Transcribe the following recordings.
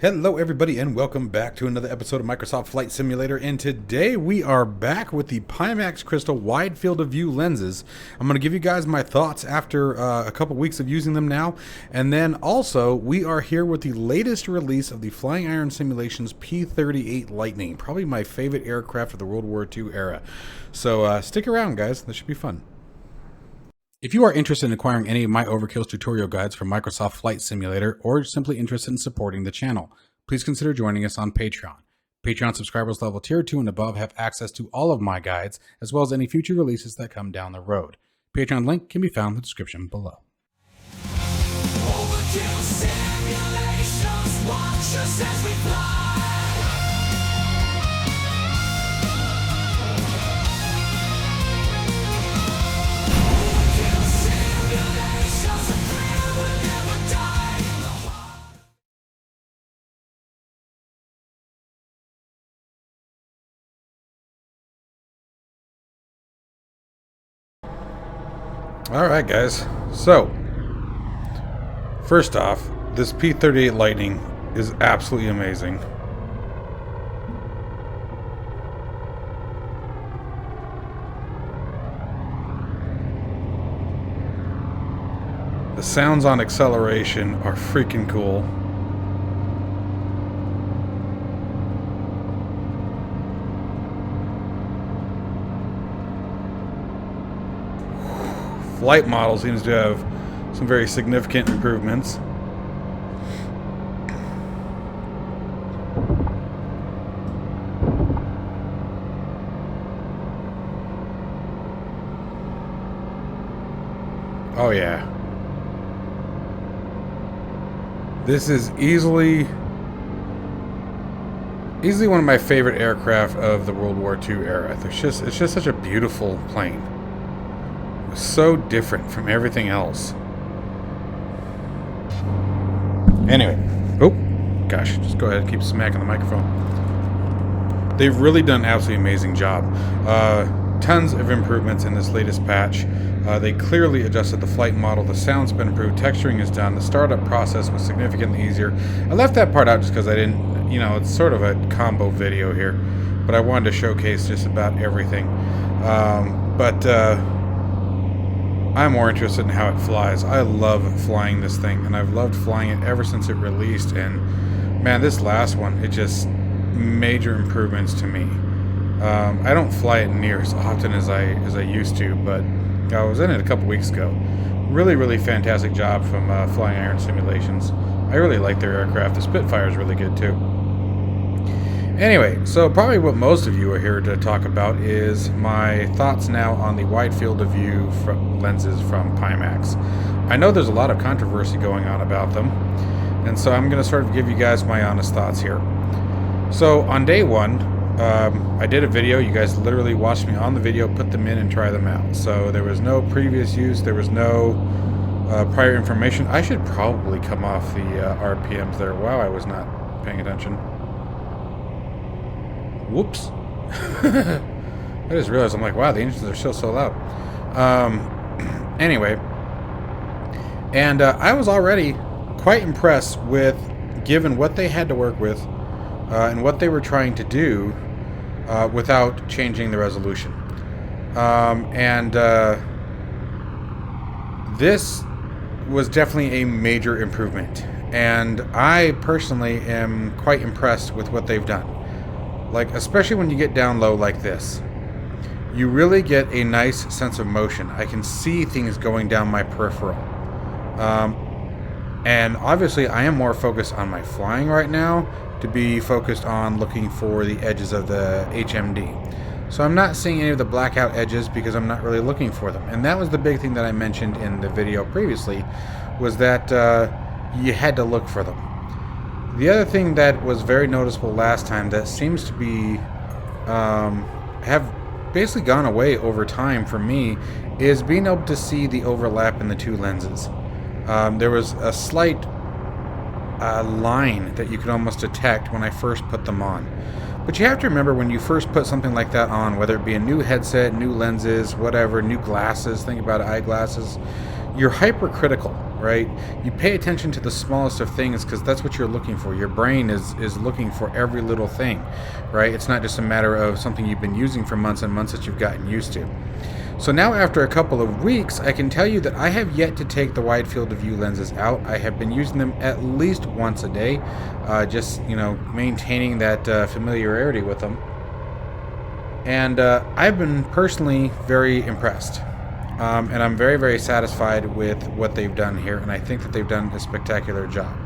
Hello everybody and welcome back to another episode of Microsoft Flight Simulator, and today we are back with the Pimax Crystal wide field of view lenses. I'm going to give you guys my thoughts after a couple weeks of using them now, and then also we are here with the latest release of the FlyingIron Simulations P-38 Lightning, probably my favorite aircraft of the World War II era. So stick around guys, this should be fun. If you are interested in acquiring any of my Overkills tutorial guides from Microsoft Flight Simulator, or simply interested in supporting the channel, please consider joining us on Patreon. Patreon subscribers level tier 2 and above have access to all of my guides, as well as any future releases that come down the road. Patreon link can be found in the description below. Overkill simulations, watch us as we fly. Alright guys, so first off, this P-38 Lightning is absolutely amazing. The sounds on acceleration are freaking cool. Flight model seems to have some very significant improvements. Oh yeah. This is easily one of my favorite aircraft of the World War II era. It's just such a beautiful plane. So different from everything else. Anyway, oh gosh, just go ahead and keep smacking the microphone. They've really done an absolutely amazing job. Tons of improvements in this latest patch. They clearly adjusted the flight model. The sound's been improved. Texturing is done. The startup process was significantly easier. I left that part out just because I didn't, it's sort of a combo video here, but I wanted to showcase just about everything. I'm more interested in how it flies. I love flying this thing, and I've loved flying it ever since it released, and man, this last one, it just major improvements to me. I don't fly it near as often as I used to, but I was in it a couple weeks ago. Really fantastic job from FlyingIron Simulations. I really like their aircraft. The Spitfire is really good too. Anyway, so probably what most of you are here to talk about is my thoughts now on the wide field of view lenses from Pimax. I know there's a lot of controversy going on about them, and so I'm going to sort of give you guys my honest thoughts here. So on day one, I did a video. You guys literally watched me on the video, put them in and try them out. So there was no previous use, there was no prior information. I should probably come off the RPMs there. Wow, I was not paying attention. Whoops. I just realized, I'm like, wow, the engines are still so loud. Anyway, and I was already quite impressed with, given what they had to work with and what they were trying to do without changing the resolution. This was definitely a major improvement, and I personally am quite impressed with what they've done. Like, especially when you get down low like this, you really get a nice sense of motion. I can see things going down my peripheral. And obviously I am more focused on my flying right now to be focused on looking for the edges of the HMD. So I'm not seeing any of the blackout edges because I'm not really looking for them. And that was the big thing that I mentioned in the video previously, was that you had to look for them. The other thing that was very noticeable last time that seems to be have basically gone away over time for me is being able to see the overlap in the two lenses. There was a slight line that you could almost detect when I first put them on. But you have to remember, when you first put something like that on, whether it be a new headset, new lenses, whatever, new glasses, think about eyeglasses, you're hypercritical. right? You pay attention to the smallest of things because that's what you're looking for. Your brain is looking for every little thing, right? It's not just a matter of something you've been using for months and months that you've gotten used to. So now after a couple of weeks, I can tell you that I have yet to take the wide field of view lenses out. I have been using them at least once a day, just, you know, maintaining that familiarity with them. And I've been personally very impressed. And I'm very, very satisfied with what they've done here, and I think that they've done a spectacular job.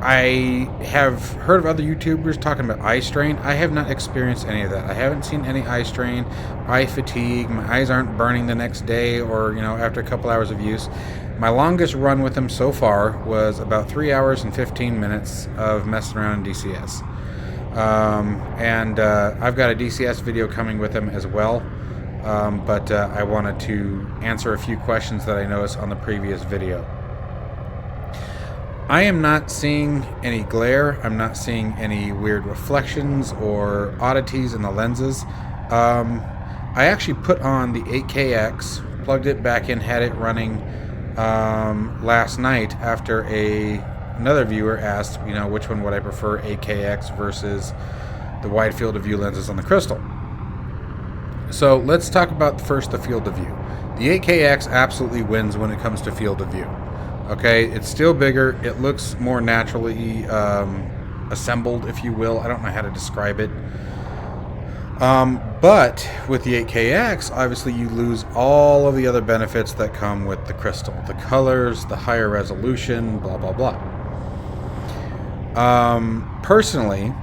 I have heard of other YouTubers talking about eye strain. I have not experienced any of that. I haven't seen any eye strain, eye fatigue. My eyes aren't burning the next day or, you know, after a couple hours of use. My longest run with them so far was about 3 hours and 15 minutes of messing around in DCS. I've got a DCS video coming with them as well. But I wanted to answer a few questions that I noticed on the previous video. I am not seeing any glare. I'm not seeing any weird reflections or oddities in the lenses. I actually put on the 8KX, plugged it back in, had it running last night after another viewer asked, you know, which one would I prefer, 8KX versus the wide field of view lenses on the Crystal. So let's talk about first the field of view. The 8KX absolutely wins when it comes to field of view. Okay, it's still bigger. It looks more naturally assembled, if you will. I don't know how to describe it. But with the 8KX, obviously you lose all of the other benefits that come with the Crystal. The colors, the higher resolution, blah, blah, blah. Personally,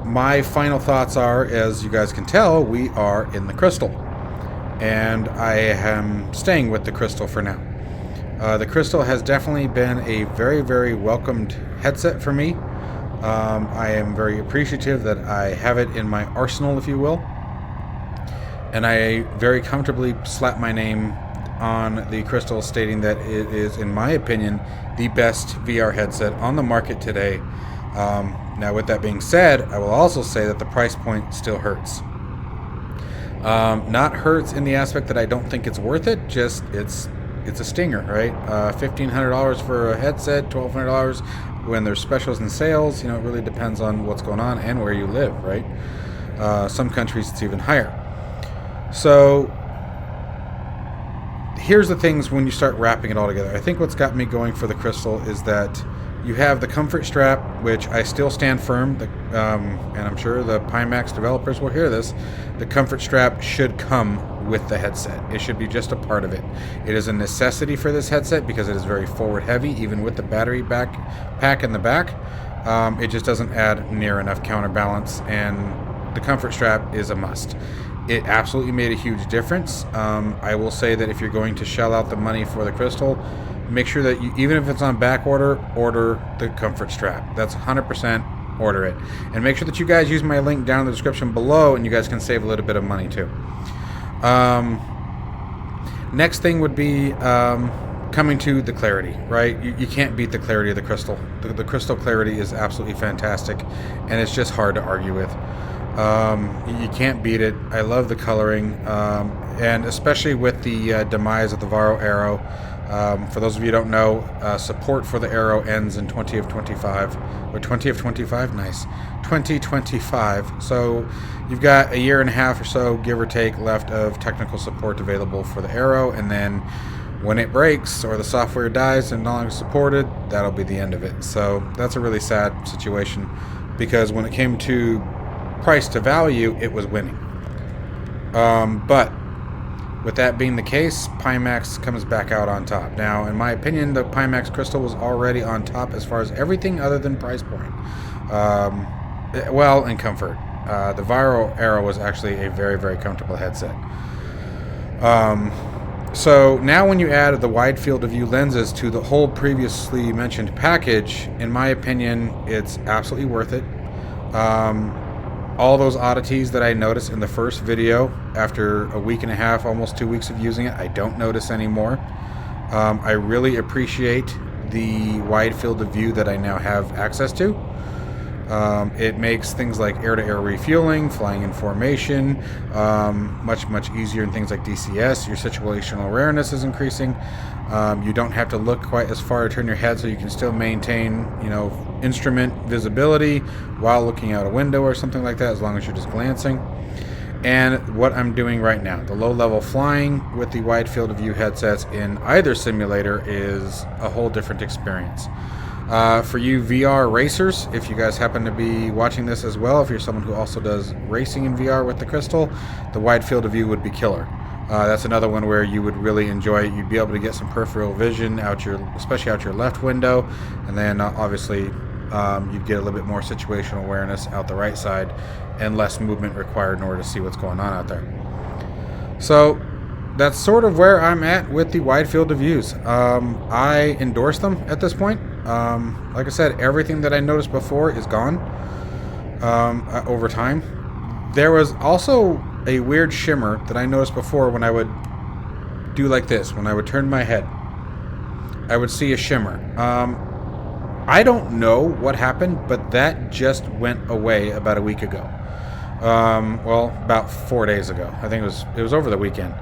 my final thoughts are, as you guys can tell, we are in the Crystal. And I am staying with the Crystal for now. The Crystal has definitely been a very, very welcomed headset for me. I am very appreciative that I have it in my arsenal, if you will. And I very comfortably slap my name on the Crystal, stating that it is, in my opinion, the best VR headset on the market today. Now, with that being said, I will also say that the price point still hurts. Not hurts in the aspect that I don't think it's worth it, just it's a stinger, right? $1,500 for a headset, $1,200 when there's specials and sales. You know, it really depends on what's going on and where you live, right? Some countries it's even higher. So here's the things when you start wrapping it all together. I think what's got me going for the Crystal is that you have the comfort strap, which I still stand firm, and I'm sure the Pimax developers will hear this. The comfort strap should come with the headset. It should be just a part of it. It is a necessity for this headset because it is very forward heavy, even with the battery pack in the back. It just doesn't add near enough counterbalance, and the comfort strap is a must. It absolutely made a huge difference. I will say that if you're going to shell out the money for the Crystal, make sure that you, even if it's on back order the comfort strap. That's 100%. Order it. And make sure that you guys use my link down in the description below, and you guys can save a little bit of money too. Next thing would be coming to the clarity, right? You can't beat the clarity of the Crystal. The Crystal clarity is absolutely fantastic, and it's just hard to argue with. You can't beat it. I love the coloring, and especially with the demise of the Varo Arrow. For those of you who don't know, support for the Arrow ends in 2025. 2025. So you've got a year and a half or so, give or take, left of technical support available for the Arrow, and then when it breaks or the software dies and no longer supported, that'll be the end of it. So that's a really sad situation, because when it came to price to value, it was winning. But with that being the case, Pimax comes back out on top. Now, in my opinion, the Pimax Crystal was already on top as far as everything other than price point. Well, and comfort. The Varo Arrow was actually a very, very comfortable headset. So now when you add the wide field of view lenses to the whole previously mentioned package, in my opinion, it's absolutely worth it. All those oddities that I noticed in the first video, after a week and a half, almost 2 weeks of using it, I don't notice anymore. I really appreciate the wide field of view that I now have access to. It makes things like air-to-air refueling, flying in formation, much easier in things like DCS. Your situational awareness is increasing. You don't have to look quite as far to turn your head, so you can still maintain, instrument visibility while looking out a window or something like that, as long as you're just glancing. And what I'm doing right now, the low-level flying with the wide field of view headsets in either simulator is a whole different experience. For you VR racers, if you guys happen to be watching this as well, if you're someone who also does racing in VR with the Crystal, the wide field of view would be killer. That's another one where you would really enjoy it. You'd be able to get some peripheral vision especially out your left window, and then obviously you'd get a little bit more situational awareness out the right side, and less movement required in order to see what's going on out there. So that's sort of where I'm at with the wide field of views. I endorse them at this point. Like I said, everything that I noticed before is gone over time. There was also a weird shimmer that I noticed before when I would do like this. When I would turn my head, I would see a shimmer. I don't know what happened, but that just went away about a week ago. Well, about 4 days ago. I think it was over the weekend.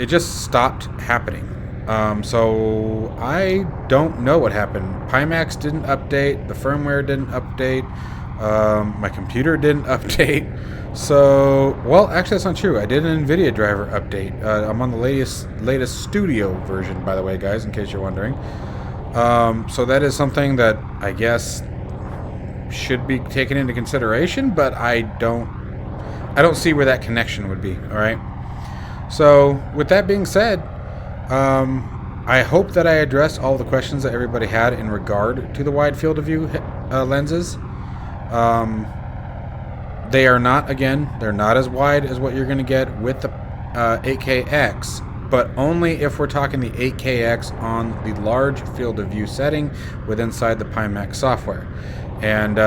It just stopped happening. So I don't know what happened. Pimax didn't update. The firmware didn't update. My computer didn't update. So, well, actually that's not true. I did an Nvidia driver update. I'm on the latest studio version, by the way, guys, in case you're wondering. So that is something that I guess should be taken into consideration, but I don't see where that connection would be. All right. So with that being said, I hope that I addressed all the questions that everybody had in regard to the wide field of view lenses. They are not, again, they're not as wide as what you're going to get with the 8KX, but only if we're talking the 8KX on the large field of view setting inside the Pimax software. And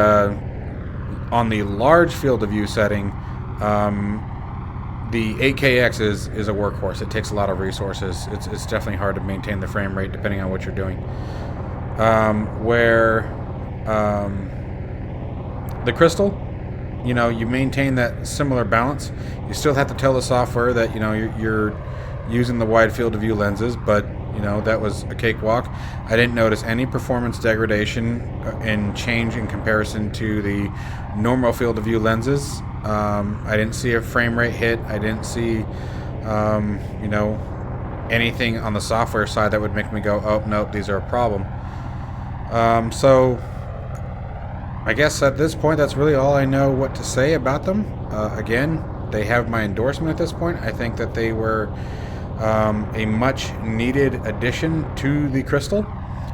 on the large field of view setting, the 8KX is a workhorse. It takes a lot of resources. It's definitely hard to maintain the frame rate depending on what you're doing. The Crystal, you maintain that similar balance. You still have to tell the software that you're using the wide field of view lenses, but that was a cakewalk. I didn't notice any performance degradation and change in comparison to the normal field of view lenses. I didn't see a frame rate hit. I didn't see anything on the software side that would make me go, oh nope, these are a problem. So I guess at this point that's really all I know what to say about them. Again, they have my endorsement at this point. I think that they were a much needed addition to the Crystal.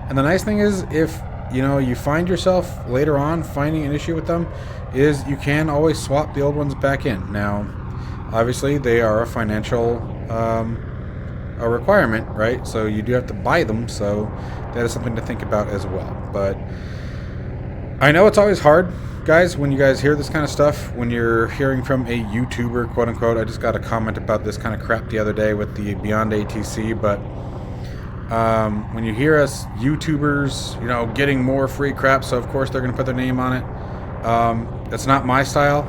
And the nice thing is, if you find yourself later on finding an issue with them, is you can always swap the old ones back in. Now obviously they are a financial a requirement, right? So you do have to buy them, so that is something to think about as well. But I know it's always hard, guys, when you guys hear this kind of stuff, when you're hearing from a YouTuber, quote unquote. I just got a comment about this kind of crap the other day with the Beyond ATC, but when you hear us YouTubers, getting more free crap, so of course they're going to put their name on it. That's not my style.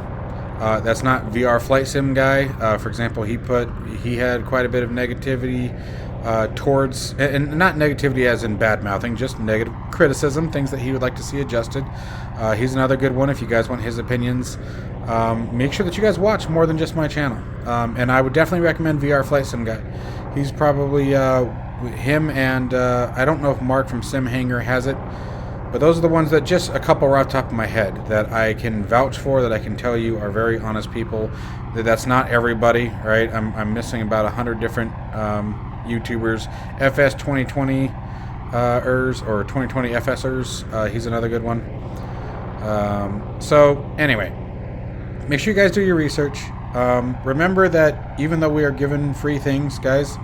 That's not VR Flight Sim guy. For example, he had quite a bit of negativity towards, and not negativity as in bad mouthing, just negative criticism, things that he would like to see adjusted. He's another good one if you guys want his opinions. Make sure that you guys watch more than just my channel. And I would definitely recommend VR Flight Sim guy. He's probably him, and I don't know if Mark from Sim Hanger has it, but those are the ones that just a couple are off the top of my head that I can vouch for, that I can tell you are very honest people. That's not everybody, right? I'm missing about 100 different YouTubers. FS 2020 or 2020 FSers, he's another good one. So anyway, make sure you guys do your research. Remember that even though we are given free things, guys,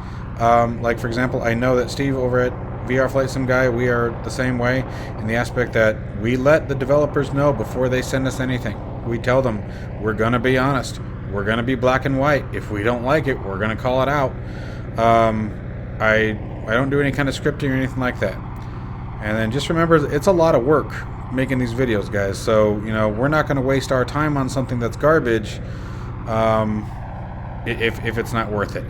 like for example, I know that Steve over at VR Flight Sim Guy, we are the same way in the aspect that we let the developers know before they send us anything. We tell them we're going to be honest. We're going to be black and white. If we don't like it, we're going to call it out. I don't do any kind of scripting or anything like that. And then just remember, it's a lot of work making these videos, guys. So, you know, we're not going to waste our time on something that's garbage if it's not worth it.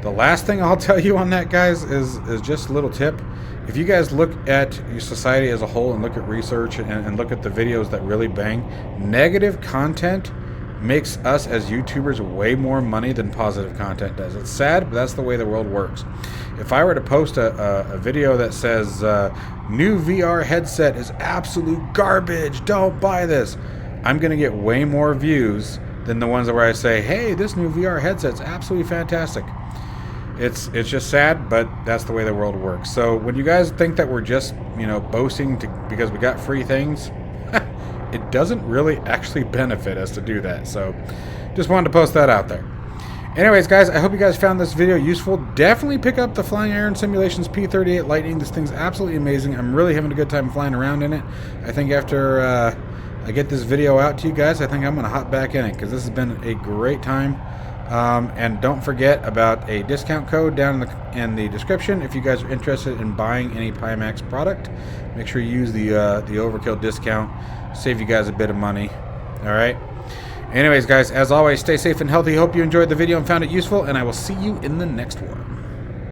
The last thing I'll tell you on that, guys, is just a little tip. If you guys look at your society as a whole and look at research and look at the videos that really bang, negative content makes us as YouTubers way more money than positive content does. It's sad, but that's the way the world works. If I were to post a video that says, new VR headset is absolute garbage, don't buy this, I'm going to get way more views than the ones where I say, hey, this new VR headset's absolutely fantastic. It's just sad, but that's the way the world works. So when you guys think that we're just, you know, boasting because we got free things, it doesn't really actually benefit us to do that. So just wanted to post that out there. Anyways, guys, I hope you guys found this video useful. Definitely pick up the Flying Iron Simulations P-38 Lightning. This thing's absolutely amazing. I'm really having a good time flying around in it. I think after I get this video out to you guys, I think I'm going to hop back in it because this has been a great time. And don't forget about a discount code down in the description if you guys are interested in buying any Pimax product. Make sure you use the Overkill discount. Save you guys a bit of money. Alright? Anyways, guys, as always, stay safe and healthy. Hope you enjoyed the video and found it useful, and I will see you in the next one.